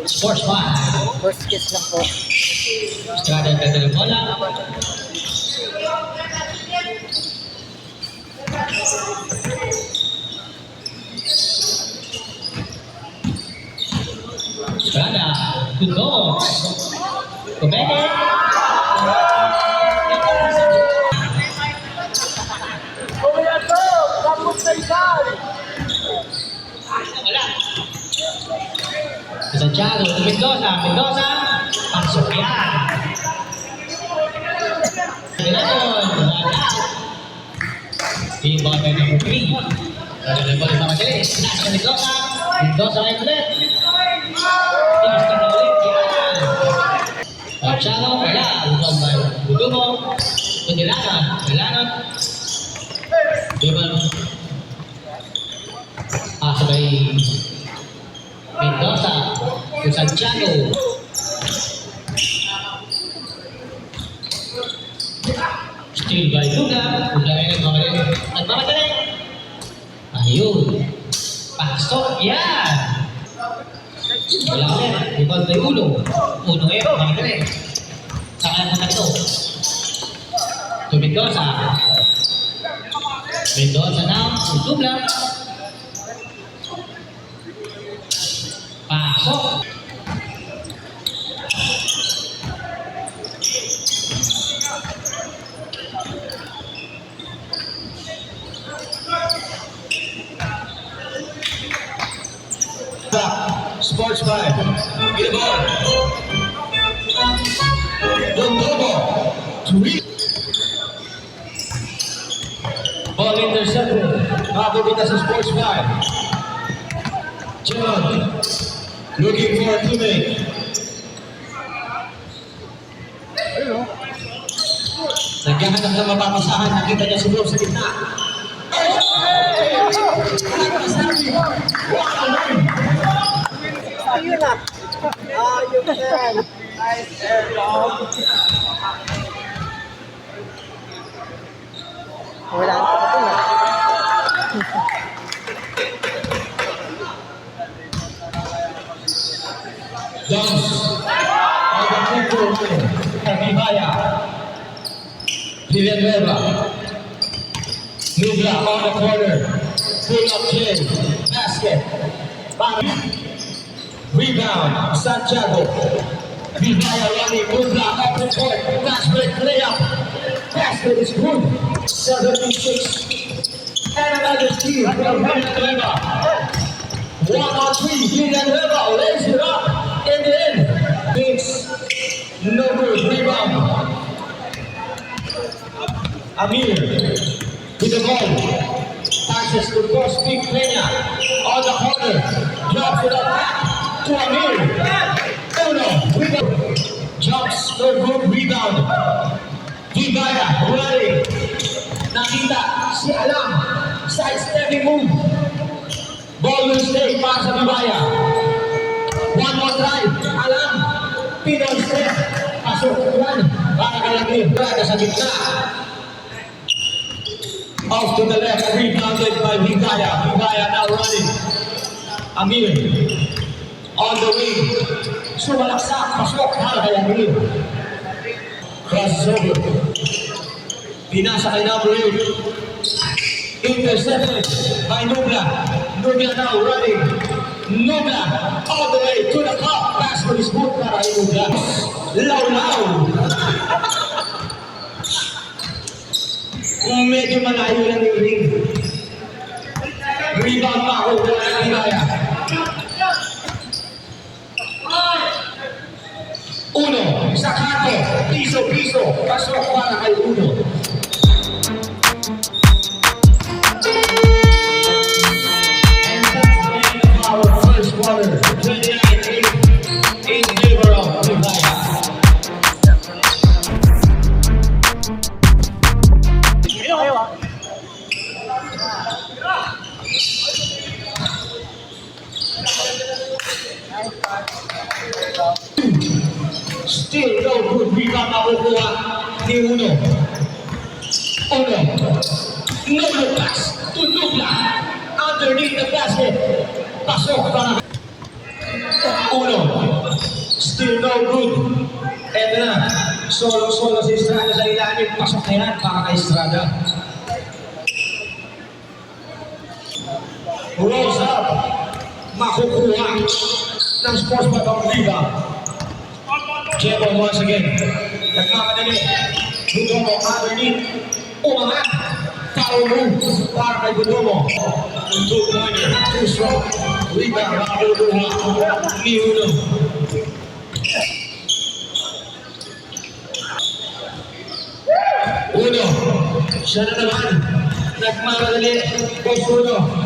Sports 5. First kiss lang po. Estrada ang ganda ng bola. Estrada, good goal. Kumene. Wala. Santiago, Mendoza, pasok yan. Kailangan, team ball by number 3. Kailangan ball sa madali. Nasa Mendoza ngayon ulit. Tinasta na ulit, yan. Santiago, wala. Utong by Budumo. Kailangan. Diba? Sabay Mendoza to Santiago. Still by Luga. Luga ay nagmamadali. Ayun. Pasok yan. Wala ulit. Ibang by Uno. Uno eh. Nagmamadali. Saka lang na ito. To Mendoza. Mendoza now. Luga. Pasok. Sports 5. Get a ball. Budumo. Ball intercepted. Makakabita sa Sports 5. John. Looking for a teammate. Naghahanap na mapapasahan. Nakita niya si Bob sa gitna. Ayun na. Ayun yan. Nice air bomb. Wala na ito na. Jones. On the free throw line. Kagibaya. Villanueva. Nubla on the corner. Pull up Jay. Basket. Rebound. Santiago. Vivaya running. Nubla off the court. Fast break layup. Basket is good. 76. And another steal from Villanueva. 1-on-3. Villanueva lays it up. In the end, Vince, no good, rebound. Amir, with the ball, passes to Coach Big Peña, on the corner, drops it up back to Amir. Uno, with the jumps, no good, rebound. Vivaya, running, nakita, si Alam, side-stepping move. Ball will stay, pass sa Vivaya. One more drive, Alam, Pinoy step, pasok yan, para kalagin, para sa gitna. Off to the left, rebounded by Vivaya. Vivaya now running. Amir, on the wing, sumalaksak, pasok, para kalagin. Crossover, pinasa kay number 8. Intercepted by Nubla. Nubla now running. Nubla all the way to the cup. Basket is good para kay Nubla. Law. Kung medyo malayo lang yung ring. Rebound pa ako. Wala na Vivaya. Uno. Sakato. Piso. Pasok para kay Uno. Quarter, 29-8 in favor of Vivaya. Still no good rebound nakukuha ni Uno. No pass to Nubla. Underneath the basket. Pasok para Uno. Still no good. Eto na. Solo-solo si Estrada sa ilalim. Pasok na yan para kay Estrada. Rolls up. Makukuha ng sports bar ng Liga. Jebo once again. Nagmamadali. Budomo underneath. Umangat. Foul move para kay Budomo. Two-pointer. Too strong. Liga. Makukuha. Ni Uno. Uno. Siya na naman. Nagmamadali. Boss Uno.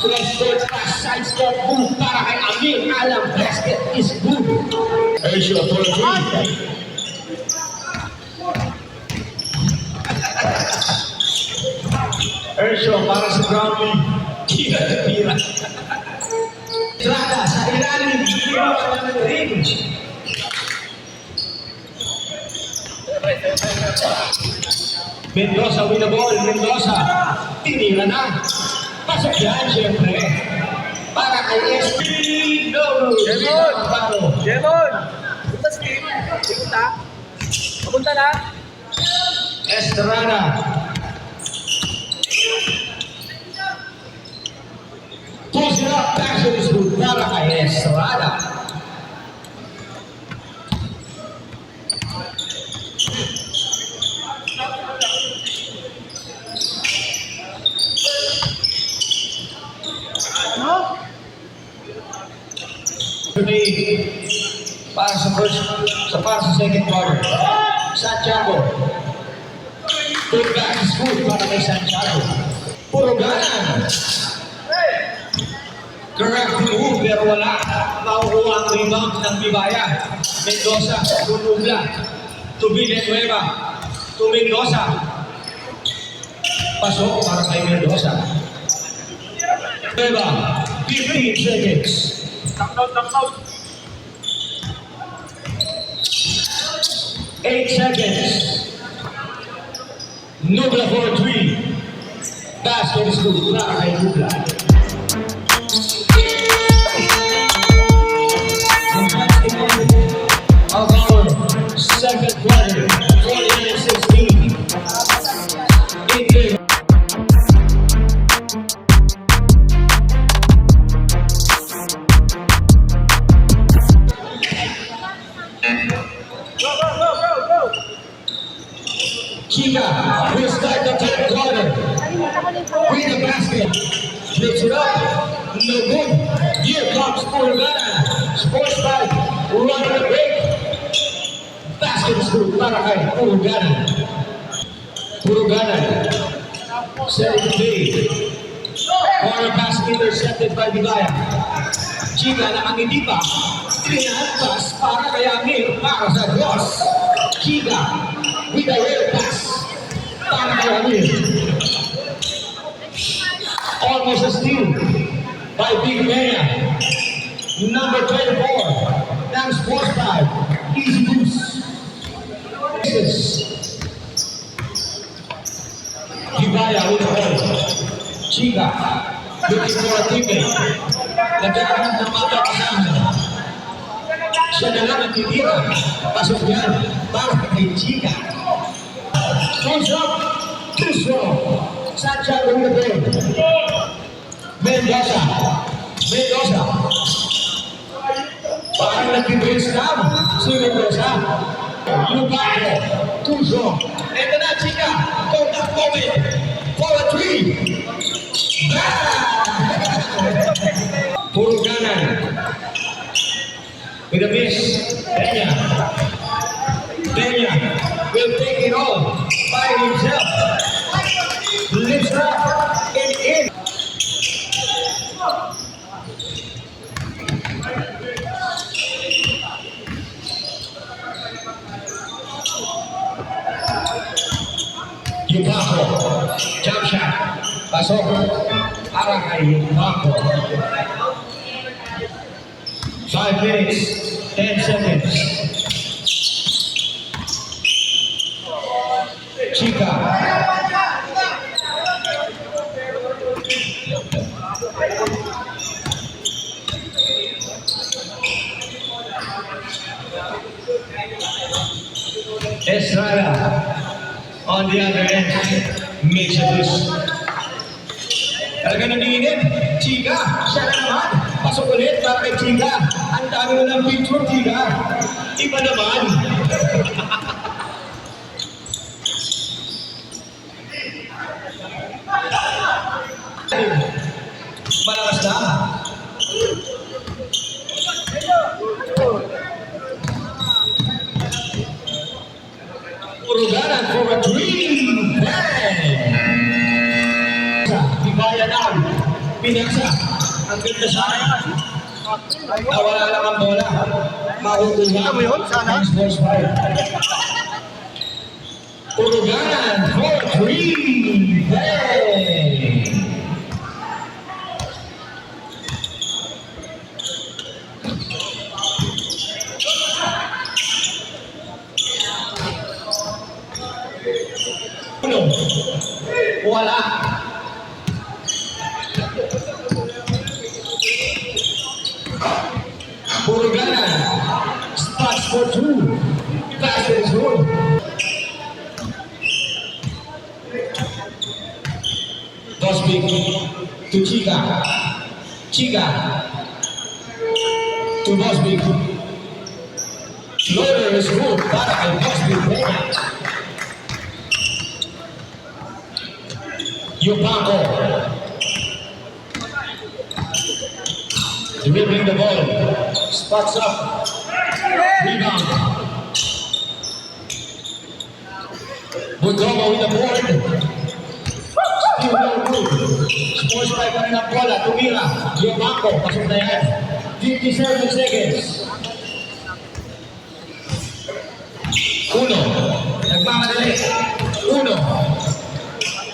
Cross-court pass, side step move para kay Amir Alam. Basket is good. Asia for a three. Ershaw para sa Brownlee. Tira. Estrada sa ilalim. Iwan ng ring. Mendoza with the ball. Mendoza. Tinira na. Pasok yan, siyempre. Para kay SP. No. Jemon! Punta sa game. Papunta na. Estrada. Pulls it up. Passion is good. Para kay Estrada. Para sa second quarter. Santiago. Put back is good para kay Santiago. Puro ganan. Correct move pero wala. Makukuha ang rebound ng Bibaya. Mendoza. Gumugla. To Villanueva. To Mendoza. Pasok para kay Mendoza. Villanueva. 15 seconds. Knock 8 seconds. Nubla for a three. Basket is good. Para kay Nubla. Of our second quarter, 49-16. In favor. Chica will start the third quarter with the basket. Flips it up. No good. Here comes Purugana. Sports bag. Run the break. Basket is good para kay Purugana. Purugana. Setting the lead. Corner pass intercepted by Bigaya. Chica na ang hindi pa. Trinaan pass para kay Amir para sa Ross. Chica with a real pass para kay Amir. Almost a steal by Big Mena. Number 24 ng Sports Bag. Easy goose. Hibaya with the ball. Chica looking for a teammate. Nagkakaroon ng mata kasama. Siya na lang ang titira. Pasok yan para kay Chica. Goes up. Too strong. Santiago with the ball. Mendoza. Parang nag-brace down. Si Mendoza. Lubaco. Too strong. Ito na, Chica. Contact moment. For a three. Puro ganan. With a miss. Peña will take it all by himself. Lifts up and in. Yubaco. Jump shot. Pasok. Para kay Yubaco. 5 minutes, 10 seconds. Chica. On the other end, makes a push. Talaga naningin. Chiga, siya na naman. Pasok ulit para kay Chiga. Ang dami mo ng picture, Chiga. Iba naman. Malakas na. Uruganan for a dream plan. Ibaya na. Pinaksa. Ang ganda sa akin. Nawala lang ang bola. Makukuha ang sports fight. Uruganan for a dream plan. Wala. Uruganan. Spots for two. Basket is good. Bosby to Chiga. Chiga to Bosby. Loader is good. Para kay Bosby. Yupanko. Dribbling the ball. Spots up. Rebound. Budomo with the board. Still no good. Sports by pa rin ang bola. Tumira. Yupanko. Pasok na yan. 57 seconds. Uno. Nagmamadali. Uno.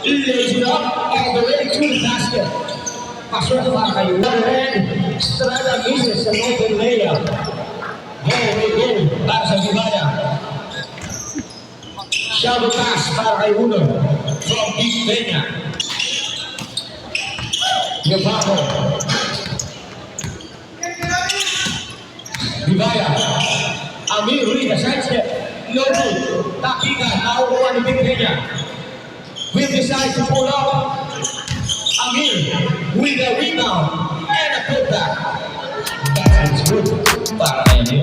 Lays it up all the way to the basket. Pasok para kay Warren. Estrada misses an open layup. Go. Para sa Gibaya. Shallow pass para kay Uno. From Big Peña. Yupanko. Gibaya. Amir Ruiz, side step. No good. Takigan. Nakukuha ni Big Peña. Will decide to pull up. Amir with a rebound and a putback. That is good. Para kay Amir.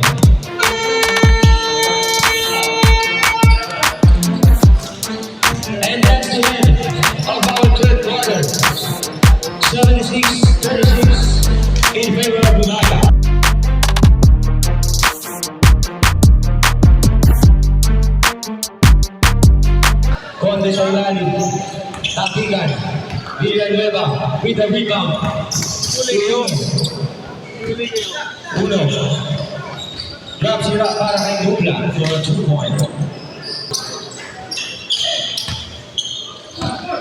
And that's the end of our third quarter. 76-36 in favor of Bunaga. Conde sa ilalim. Takigan. Villanueva with a rebound. Uno. Drop sira para kay Dubla for a 2-point.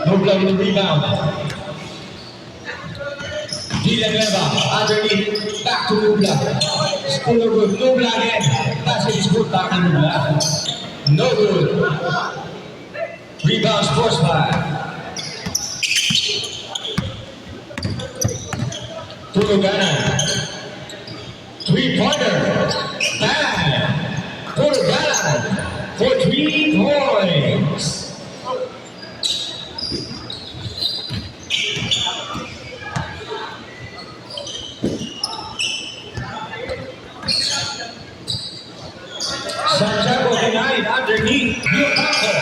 Dubla with a rebound. Villanueva underneath. Back to Dubla. School of good. Dubla again. Basket is good para kay Dubla. No good. Rebound Sports by Uruganan. Three-pointer. Bang. Uruganan for 3 points. Santiago denied underneath. Yupanko.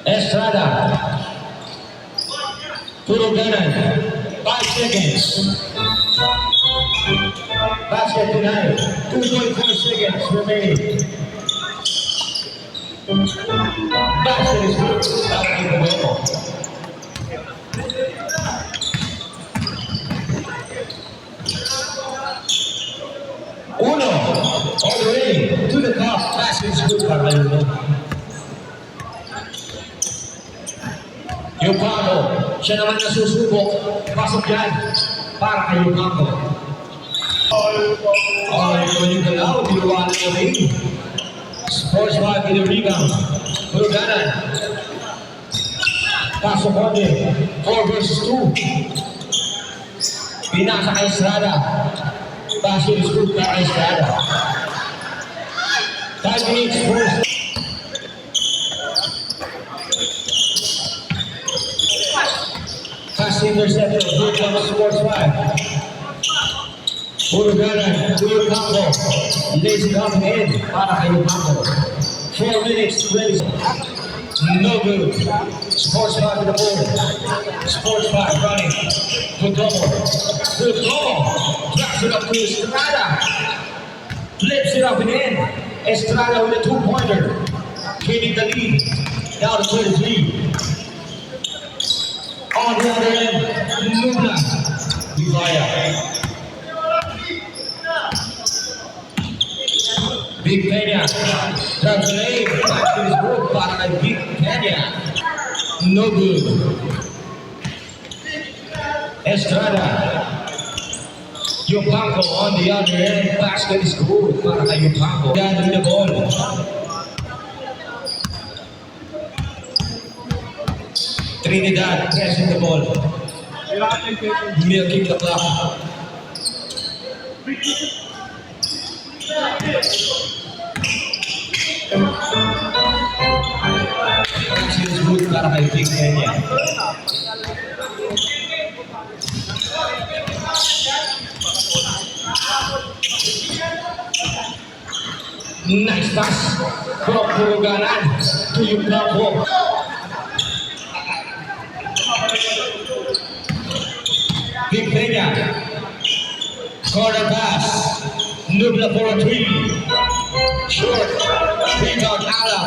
Estrada. Uruganan. 5 seconds. Basket denied. 2.4 seconds remaining. Basket is good. Para kay Budomo. Uno. All the way to the top. Basket is good para kay Budomo. Yupanko, siya naman nasusubok. Pasok yan para kay Yupanko. Ito yung galaw, diluwanan niya rin. Sports by with the rebound. Uruganan. Pasok Conde. 4 versus 2. Pinasa kay Estrada. Basket is good para kay Estrada. 5 minutes first. Pass intercepted. Here comes Sports 5. Uruganan, Kuya Campo. Lays it up in para kay Campo. 4 minutes, ready. No good. Sports 5 to the board. Sports 5 running. Perdomo. Drops it up to Estrada. Flips it up and in. Estrada with a 2-pointer. Gaining the lead. Down to 23. On the other end, Luna. Vivaya. Big Peña. Drops an aim. Back to his group. Para kay Big Peña. No good. Estrada. Yupanco on the other end. Basket is good. Para kay Yupanco. Down with the ball. Trinidad pressing the ball. Milking the clock. Feels good para kay Big Peña. Nice pass from Uruganan to Yupanco. Big Peña. Corner pass. Nubla for a 3. Short. Rebound Alam.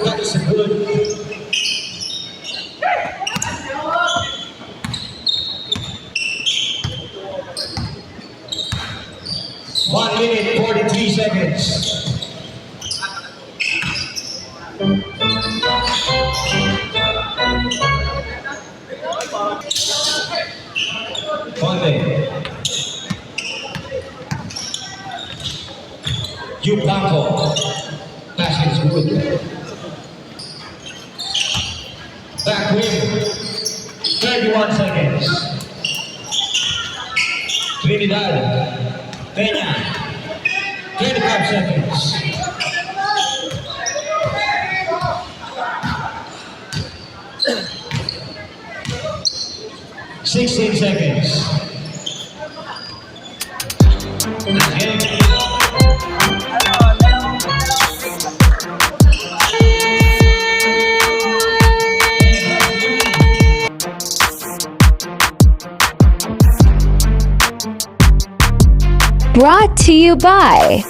That is good. One minute, 43 seconds. Conde. Yupanco. Pass is good. Back wing. 31 seconds. Trinidad. Peña. 35 seconds. Sixteen seconds. Again. Brought to you by